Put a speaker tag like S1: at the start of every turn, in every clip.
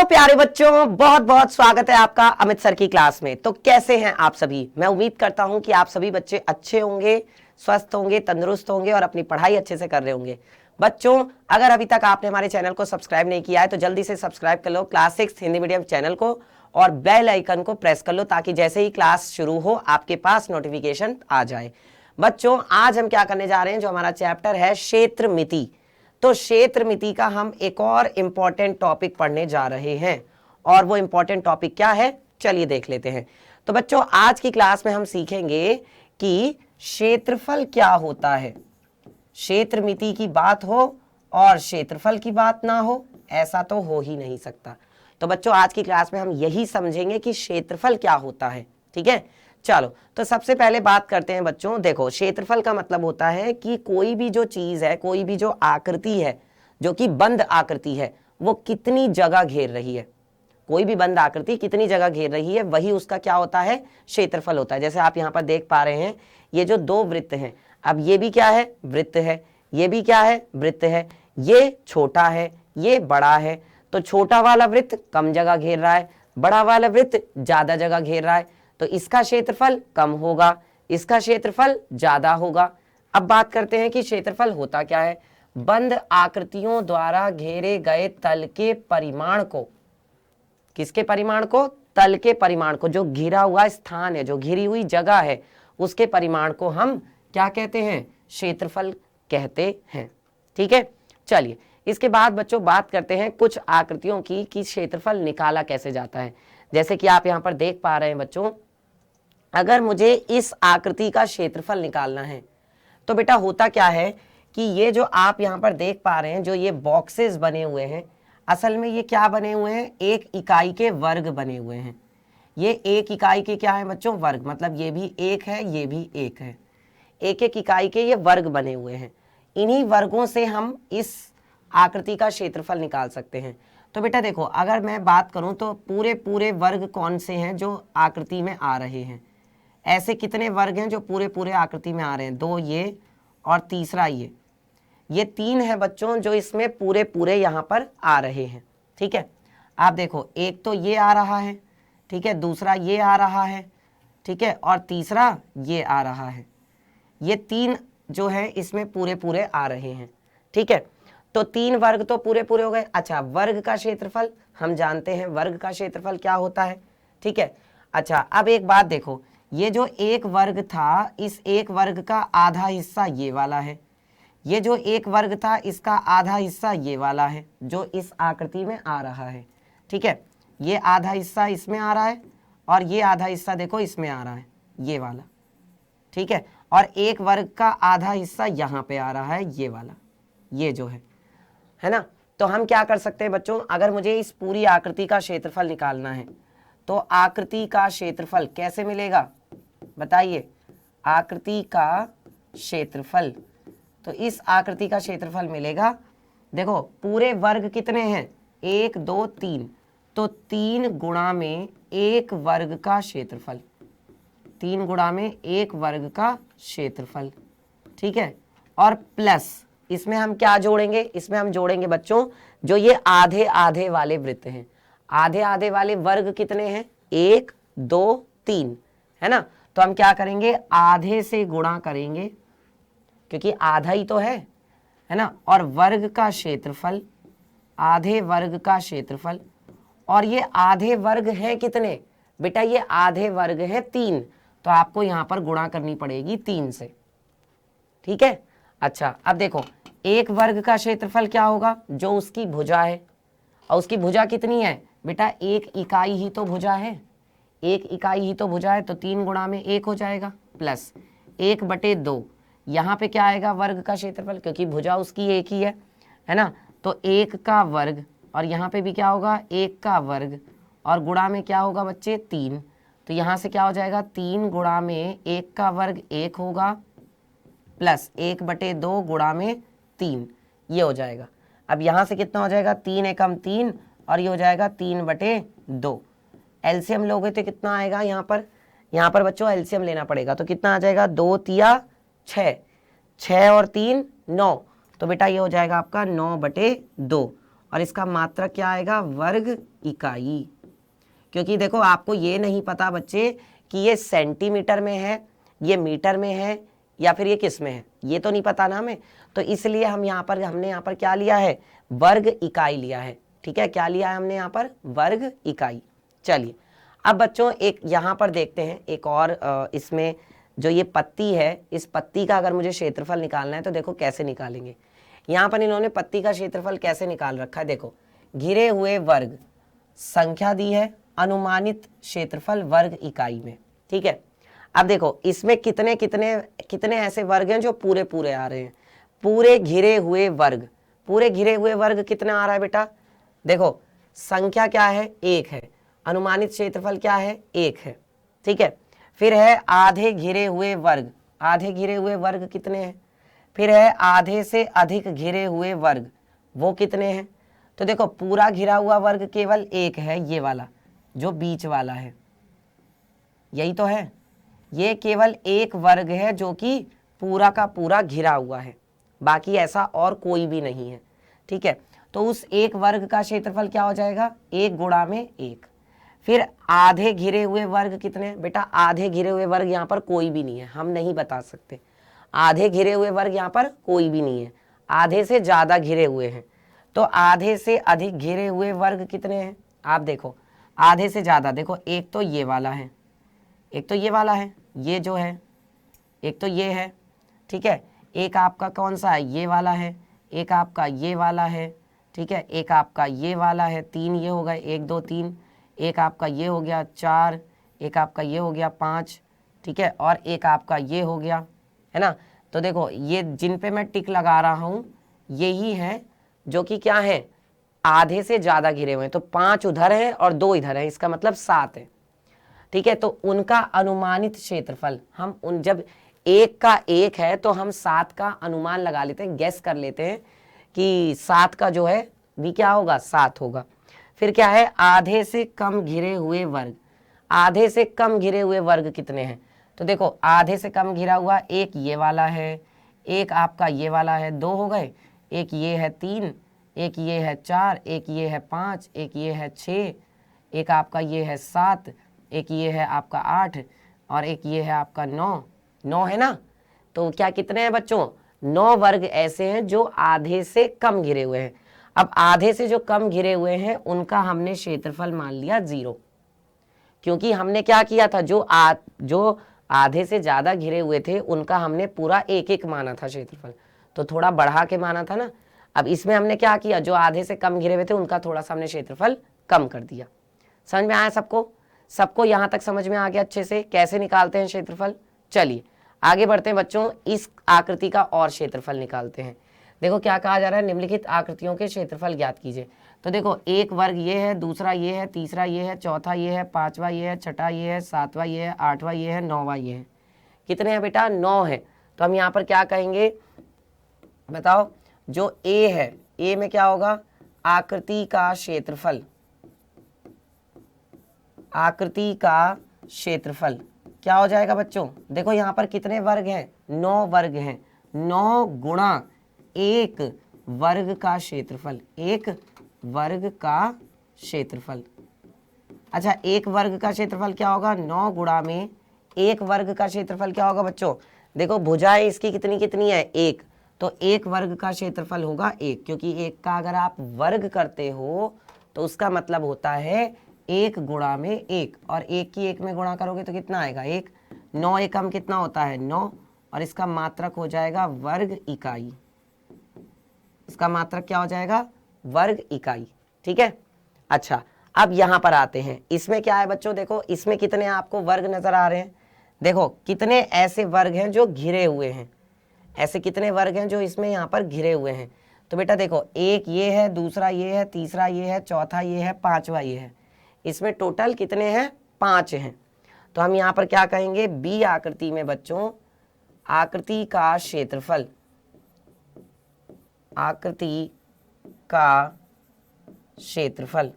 S1: प्यारे बच्चों, बहुत बहुत स्वागत है आपका अमित सर की क्लास में। तो कैसे हैं आप सभी? मैं उम्मीद करता हूं कि आप सभी बच्चे अच्छे होंगे, स्वस्थ होंगे, तंदुरुस्त होंगे और अपनी पढ़ाई अच्छे से कर रहे होंगे। बच्चों, अगर अभी तक आपने हमारे चैनल को सब्सक्राइब नहीं किया है तो जल्दी से सब्सक्राइब कर लो क्लास 6 हिंदी मीडियम चैनल को और बेल आइकन को प्रेस कर लो ताकि जैसे ही क्लास शुरू हो आपके पास नोटिफिकेशन आ जाए। बच्चों, आज हम क्या करने जा रहे हैं, जो हमारा चैप्टर है क्षेत्र मिति। तो क्षेत्र मिति का हम एक और इंपॉर्टेंट टॉपिक पढ़ने जा रहे हैं और वो इंपॉर्टेंट टॉपिक क्या है, चलिए देख लेते हैं। तो बच्चों, आज की क्लास में हम सीखेंगे कि क्षेत्रफल क्या होता है। क्षेत्र मिति की बात हो और क्षेत्रफल की बात ना हो, ऐसा तो हो ही नहीं सकता। तो बच्चों, आज की क्लास में हम यही समझेंगे कि क्षेत्रफल क्या होता है। ठीक है, चलो तो सबसे पहले बात करते हैं बच्चों। देखो, क्षेत्रफल का मतलब होता है कि कोई भी जो चीज है, कोई भी जो आकृति है जो कि बंद आकृति है, वो कितनी जगह घेर रही है। कोई भी बंद आकृति कितनी जगह घेर रही है, वही उसका क्या होता है, क्षेत्रफल होता है। जैसे आप यहाँ पर देख पा रहे हैं, ये जो दो वृत्त हैं, अब ये भी क्या है, वृत्त है, ये भी क्या है, वृत्त है। ये छोटा है, ये बड़ा है, तो छोटा वाला वृत्त कम जगह घेर रहा है, बड़ा वाला वृत्त ज्यादा जगह घेर रहा है। तो इसका क्षेत्रफल कम होगा, इसका क्षेत्रफल ज्यादा होगा। अब बात करते हैं कि क्षेत्रफल होता क्या है। बंद आकृतियों द्वारा घेरे गए तल के परिमाण को, किसके परिमाण को, तल के परिमाण को, जो घिरा हुआ स्थान है, जो घिरी हुई जगह है, उसके परिमाण को हम क्या कहते हैं, क्षेत्रफल कहते हैं। ठीक है, चलिए इसके बाद बच्चों बात करते हैं कुछ आकृतियों की कि क्षेत्रफल निकाला कैसे जाता है। जैसे कि आप यहाँ पर देख पा रहे हैं बच्चों, अगर मुझे इस आकृति का क्षेत्रफल निकालना है तो बेटा होता क्या है कि ये जो आप यहाँ पर देख पा रहे हैं, जो ये बॉक्सेस बने हुए हैं, असल में ये क्या बने हुए हैं, एक इकाई के वर्ग बने हुए हैं। ये एक इकाई के क्या है बच्चों, वर्ग, मतलब ये भी एक है, ये भी एक है, एक एक इकाई के ये वर्ग बने हुए हैं। इन्हीं वर्गों से हम इस आकृति का क्षेत्रफल निकाल सकते हैं। तो बेटा देखो, अगर मैं बात करूं तो पूरे पूरे वर्ग कौन से हैं जो आकृति में आ रहे हैं। ऐसे कितने वर्ग हैं जो पूरे पूरे आकृति में आ रहे हैं, दो ये और तीसरा ये तीन है बच्चों जो इसमें पूरे पूरे यहाँ पर आ रहे हैं। ठीक है, आप देखो, एक तो ये आ रहा है, ठीक है, दूसरा ये आ रहा है, ठीक है, और तीसरा ये आ रहा है। ये तीन जो है इसमें पूरे पूरे आ रहे हैं। ठीक है, तो तीन वर्ग तो पूरे पूरे हो गए। अच्छा, वर्ग का क्षेत्रफल हम जानते हैं, वर्ग का क्षेत्रफल क्या होता है। ठीक है, अच्छा अब एक बात देखो, ये जो एक वर्ग था, इस एक वर्ग का आधा हिस्सा ये वाला है, ये जो एक वर्ग था इसका आधा हिस्सा ये वाला है जो इस आकृति में आ रहा है। ठीक है, ये आधा हिस्सा इसमें आ रहा है और ये आधा हिस्सा देखो इसमें आ रहा है, ये वाला। ठीक है, और एक वर्ग का आधा हिस्सा यहाँ पे आ रहा है, ये वाला, ये जो है ना। तो हम क्या कर सकते हैं बच्चों, अगर मुझे इस पूरी आकृति का क्षेत्रफल निकालना है तो आकृति का क्षेत्रफल कैसे मिलेगा, बताइए। आकृति का क्षेत्रफल, तो इस आकृति का क्षेत्रफल मिलेगा, देखो पूरे वर्ग कितने हैं, 1 2 3, तो 3 गुणा में 1 वर्ग का क्षेत्रफल, 3 गुणा में 1 वर्ग का क्षेत्रफल। ठीक है, और प्लस इसमें हम क्या जोड़ेंगे, इसमें हम जोड़ेंगे बच्चों जो ये आधे आधे वाले वृत्त हैं। आधे आधे वाले वर्ग कितने हैं, 1 2 3, है ना। तो हम क्या करेंगे, आधे से गुणा करेंगे क्योंकि आधा ही तो है ना, और वर्ग का क्षेत्रफल, आधे वर्ग का क्षेत्रफल। और ये आधे वर्ग है कितने बेटा, ये आधे वर्ग है 3, तो आपको यहां पर गुणा करनी पड़ेगी 3 से। ठीक है, अच्छा अब देखो, एक वर्ग का क्षेत्रफल क्या होगा, जो उसकी भुजा है, और उसकी भुजा कितनी है बेटा, एक इकाई ही तो भुजा है, एक इकाई ही तो भुजा है, तो 3 गुणा में 1 हो जाएगा, प्लस 1/2, यहाँ पे क्या आएगा, वर्ग का क्षेत्रफल, क्योंकि भुजा उसकी एक ही है ना। तो 1 का वर्ग, और यहाँ पे भी क्या होगा, 1 का वर्ग, और गुणा में क्या होगा बच्चे, 3, तो यहाँ से क्या हो जाएगा, 3 गुणा में 1 का वर्ग 1 होगा, प्लस 1/2 गुणा में 3, ये हो जाएगा। अब यहाँ से कितना हो जाएगा, 3 एकम 3, और ये हो जाएगा 3/2। एलसीएम लोगे तो कितना आएगा, यहाँ पर बच्चों एलसीएम लेना पड़ेगा, तो कितना आ जाएगा, 2 तिया 6, 6 और 3 9, तो बेटा ये हो जाएगा आपका 9/2, और इसका मात्रक क्या आएगा, वर्ग इकाई। क्योंकि देखो आपको ये नहीं पता बच्चे कि ये सेंटीमीटर में है, ये मीटर में है, या फिर ये किस में है, ये तो नहीं पता ना हमें। तो इसलिए हमने यहाँ पर क्या लिया है, वर्ग इकाई लिया है। ठीक है, क्या लिया है हमने यहाँ पर, वर्ग इकाई। चलिए अब बच्चों एक यहाँ पर देखते हैं एक और, इसमें जो ये पत्ती है, इस पत्ती का अगर मुझे क्षेत्रफल निकालना है तो देखो कैसे निकालेंगे। यहाँ पर इन्होंने पत्ती का क्षेत्रफल कैसे निकाल रखा है, देखो घिरे हुए वर्ग, संख्या दी है, अनुमानित क्षेत्रफल वर्ग इकाई में। ठीक है, अब देखो इसमें कितने कितने कितने ऐसे वर्ग हैं जो पूरे पूरे आ रहे हैं, पूरे घिरे हुए वर्ग। पूरे घिरे हुए वर्ग कितना आ रहा है बेटा, देखो संख्या क्या है, 1 है, अनुमानित क्षेत्रफल क्या है, 1 है। ठीक है, फिर है आधे घिरे हुए वर्ग, आधे घिरे हुए वर्ग कितने हैं, फिर है आधे से अधिक घिरे हुए वर्ग, वो कितने हैं। तो देखो पूरा घिरा हुआ वर्ग केवल 1 है, ये वाला जो बीच वाला है, यही तो है, ये केवल एक वर्ग है जो कि पूरा का पूरा घिरा हुआ है, बाकी ऐसा और कोई भी नहीं है। ठीक है, तो उस एक वर्ग का क्षेत्रफल क्या हो जाएगा, 1 गुणा में 1। फिर आधे घिरे हुए वर्ग कितने हैं बेटा, आधे घिरे हुए वर्ग यहाँ पर कोई भी नहीं है, हम नहीं बता सकते। आधे घिरे हुए वर्ग यहाँ पर कोई भी नहीं है, आधे से ज्यादा घिरे हुए हैं। तो आधे से अधिक घिरे हुए वर्ग कितने हैं, आप देखो आधे से ज्यादा, देखो एक तो ये वाला है, एक तो ये वाला है, ये जो है, एक तो ये है। ठीक है, एक आपका कौन सा है, ये वाला है, एक आपका ये वाला है। ठीक है, एक आपका ये वाला है, 3 ये हो गए, 1 2 3, एक आपका ये हो गया 4, एक आपका ये हो गया 5। ठीक है, और एक आपका ये हो गया, है ना। तो देखो ये जिन पे मैं टिक लगा रहा हूं यही है जो कि क्या है, आधे से ज्यादा घिरे हुए हैं। तो 5 उधर है और 2 इधर है, इसका मतलब 7 है। ठीक है, तो उनका अनुमानित क्षेत्रफल, हम उन जब 1 का 1 है तो हम 7 का अनुमान लगा लेते हैं, गेस कर लेते हैं कि 7 का जो है भी क्या होगा, 7 होगा। फिर क्या है, आधे से कम घिरे हुए वर्ग, आधे से कम घिरे हुए वर्ग कितने हैं। तो देखो आधे से कम घिरा हुआ एक ये वाला है, एक आपका ये वाला है, 2 हो गए, एक ये है 3, एक ये है 4, एक ये है 5, एक ये है 6, एक आपका ये है 7, एक ये है आपका 8, और एक ये है आपका 9 है ना। तो क्या कितने हैं बच्चों, 9 वर्ग ऐसे हैं जो आधे से कम घिरे हुए हैं। अब आधे से जो कम घिरे हुए हैं उनका हमने क्षेत्रफल मान लिया 0, क्योंकि हमने क्या किया था, जो आधे से ज्यादा घिरे हुए थे उनका हमने पूरा 1 माना था क्षेत्रफल, तो थोड़ा बढ़ा के माना था ना। अब इसमें हमने क्या किया, जो आधे से कम घिरे हुए थे उनका थोड़ा सा हमने क्षेत्रफल कम कर दिया। समझ में आया सबको यहाँ तक समझ में आ गया अच्छे से कैसे निकालते हैं क्षेत्रफल। चलिए आगे बढ़ते हैं बच्चों, इस आकृति का और क्षेत्रफल निकालते हैं। देखो क्या कहा जा रहा है, निम्नलिखित आकृतियों के क्षेत्रफल ज्ञात कीजिए। तो देखो एक वर्ग ये है, दूसरा ये है, तीसरा ये है, चौथा ये है, पांचवा ये है, छठा ये है, सातवां ये है, आठवां ये है, नौवां ये है। कितने हैं बेटा, 9 है। तो हम यहाँ पर क्या कहेंगे बताओ, जो ए है, ए में क्या होगा, आकृति का क्षेत्रफल, आकृति का क्षेत्रफल क्या हो जाएगा बच्चों। देखो यहाँ पर कितने वर्ग हैं, 9 वर्ग हैं, 9 गुणा 1 वर्ग का क्षेत्रफल, 1 वर्ग का क्षेत्रफल। अच्छा 1 वर्ग का क्षेत्रफल क्या होगा, 9 गुणा में 1 वर्ग का क्षेत्रफल क्या होगा बच्चों। देखो भुजाएं इसकी कितनी कितनी है, 1, तो 1 वर्ग का क्षेत्रफल होगा 1, क्योंकि 1 का अगर आप वर्ग करते हो तो उसका मतलब होता है 1 गुणा में 1, और 1 की 1 में गुणा करोगे तो कितना आएगा 1, 9 एकम कितना होता है 9, और इसका मात्रक हो जाएगा वर्ग इकाई। इसका मात्रक क्या हो जाएगा, वर्ग इकाई। ठीक है, अच्छा अब यहां पर आते हैं, इसमें क्या है बच्चों, देखो इसमें कितने आपको वर्ग नजर आ रहे हैं। देखो कितने ऐसे वर्ग हैं जो घिरे हुए हैं, ऐसे कितने वर्ग हैं जो इसमें यहाँ पर घिरे हुए हैं। तो बेटा देखो एक ये है, दूसरा ये है, तीसरा ये है, चौथा ये है, पांचवा ये है, इसमें टोटल कितने हैं, 5 हैं। तो हम यहाँ पर क्या कहेंगे, बी आकृति में बच्चों आकृति का क्षेत्रफल, आकृति का क्षेत्रफल,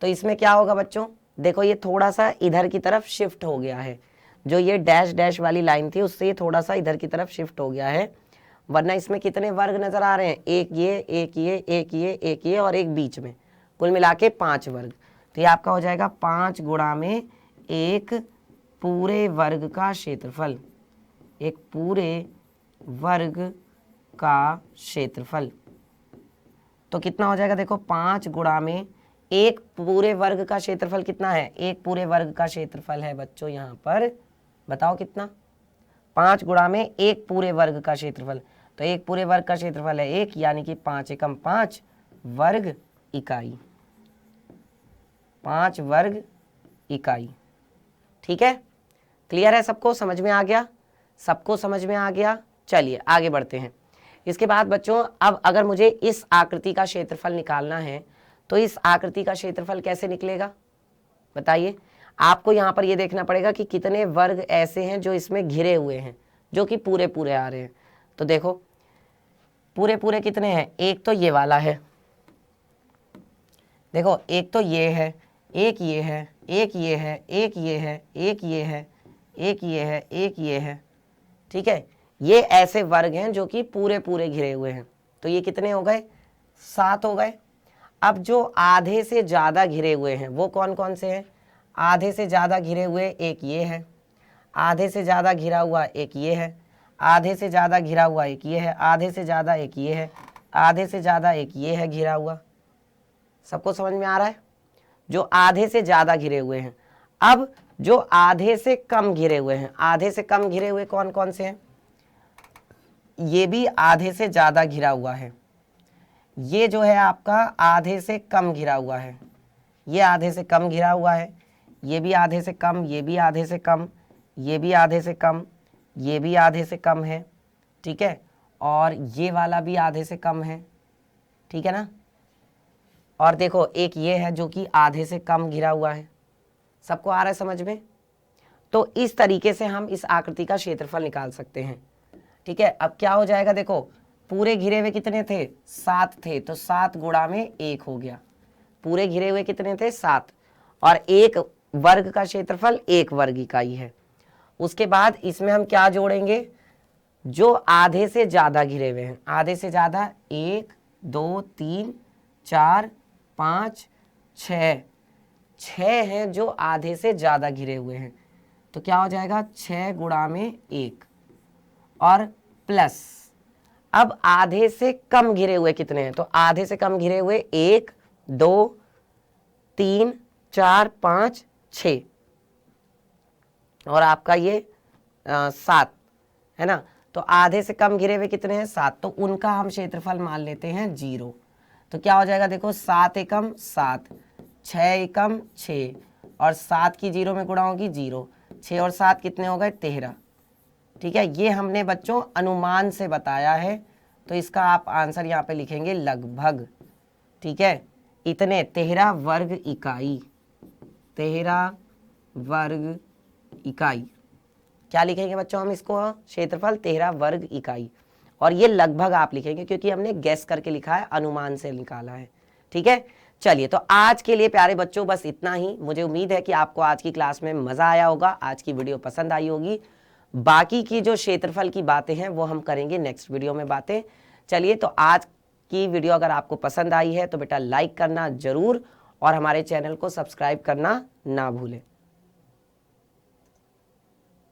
S1: तो इसमें क्या होगा बच्चों, देखो ये थोड़ा सा इधर की तरफ शिफ्ट हो गया है, जो ये डैश डैश वाली लाइन थी उससे ये थोड़ा सा इधर की तरफ शिफ्ट हो गया है, वरना इसमें कितने वर्ग नजर आ रहे हैं, एक ये, एक ये, एक ये, एक ये और एक बीच में, कुल मिला के 5 वर्ग। तो ये आपका हो जाएगा 5 गुणा में एक पूरे वर्ग का क्षेत्रफल, एक पूरे वर्ग का क्षेत्रफल। तो कितना हो जाएगा, देखो 5 गुणा में एक पूरे वर्ग का क्षेत्रफल कितना है, एक पूरे वर्ग का क्षेत्रफल है बच्चों यहाँ पर, बताओ कितना, 5 गुणा में एक पूरे वर्ग का क्षेत्रफल। तो एक पूरे वर्ग का क्षेत्रफल है 1, यानी कि 5 एकम 5 वर्ग इकाई, 5 वर्ग इकाई। ठीक है, क्लियर है, सबको समझ में आ गया, सबको समझ में आ गया। चलिए आगे बढ़ते हैं। इसके बाद बच्चों अब अगर मुझे इस आकृति का क्षेत्रफल निकालना है तो इस आकृति का क्षेत्रफल कैसे निकलेगा बताइए। आपको यहाँ पर ये देखना पड़ेगा कि कितने वर्ग ऐसे हैं जो इसमें घिरे हुए हैं, जो कि पूरे पूरे आ रहे हैं। तो देखो पूरे पूरे कितने हैं, एक तो ये वाला है, देखो एक तो ये है, एक ये है, एक ये है, एक ये है, एक ये है, एक ये है, एक ये है। ठीक है, ये ऐसे वर्ग हैं जो कि पूरे पूरे घिरे हुए हैं। तो ये कितने हो गए, 7 हो गए। अब जो आधे से ज्यादा घिरे हुए हैं वो कौन कौन से हैं, आधे से ज्यादा घिरे हुए एक ये है, आधे से ज्यादा घिरा हुआ एक ये है, आधे से ज्यादा घिरा हुआ एक ये है, आधे से ज्यादा एक ये है, आधे से ज्यादा एक ये है घिरा हुआ। सबको समझ में आ रहा है, जो आधे से ज्यादा घिरे हुए हैं। अब जो आधे से कम घिरे हुए हैं, आधे से कम घिरे हुए कौन कौन से हैं, ये भी आधे से ज्यादा घिरा हुआ है, ये जो है आपका आधे से कम घिरा हुआ है, ये आधे से कम घिरा हुआ है, ये भी आधे से कम, ये भी आधे से कम, ये भी आधे से कम, ये भी आधे से कम है। ठीक है, और ये वाला भी आधे से कम है। ठीक है ना, और देखो एक ये है जो कि आधे से कम घिरा हुआ है। सबको आ रहा है समझ में। तो इस तरीके से हम इस आकृति का क्षेत्रफल निकाल सकते हैं। ठीक है, अब क्या हो जाएगा, देखो पूरे घिरे हुए कितने थे, 7 थे, तो 7 गुणा में 1 हो गया। पूरे घिरे हुए कितने थे, 7, और एक वर्ग का क्षेत्रफल 1 वर्ग इकाई है। उसके बाद इसमें हम क्या जोड़ेंगे, जो आधे से ज्यादा घिरे हुए हैं, आधे से ज्यादा 1 2 3 4 5 6, 6 हैं जो आधे से ज्यादा घिरे हुए हैं। तो क्या हो जाएगा, 6 गुणा में 1 और प्लस, अब आधे से कम घिरे हुए कितने हैं, तो आधे से कम घिरे हुए 1 2 3 4 5 6, और आपका ये 7 है ना। तो आधे से कम घिरे हुए कितने हैं, 7, तो उनका हम क्षेत्रफल मान लेते हैं 0। तो क्या हो जाएगा, देखो 7 एकम 7, 6 एकम 6, और 7 की 0 में गुणा होगी 0, 6 और 7 कितने हो गए, 13। ठीक है, ये हमने बच्चों अनुमान से बताया है, तो इसका आप आंसर यहाँ पे लिखेंगे लगभग। ठीक है, इतने 13 वर्ग इकाई, 13 वर्ग इकाई। क्या लिखेंगे बच्चों हम इसको, क्षेत्रफल 13 वर्ग इकाई, और ये लगभग आप लिखेंगे क्योंकि हमने गैस करके लिखा है, अनुमान से निकाला है। ठीक है, चलिए तो आज के लिए प्यारे बच्चों बस इतना ही। मुझे उम्मीद है कि आपको आज की क्लास में मजा आया होगा, आज की वीडियो पसंद आई होगी। बाकी की जो क्षेत्रफल की बातें हैं वो हम करेंगे नेक्स्ट वीडियो में बातें। चलिए, तो आज की वीडियो अगर आपको पसंद आई है तो बेटा लाइक करना जरूर, और हमारे चैनल को सब्सक्राइब करना ना भूलें।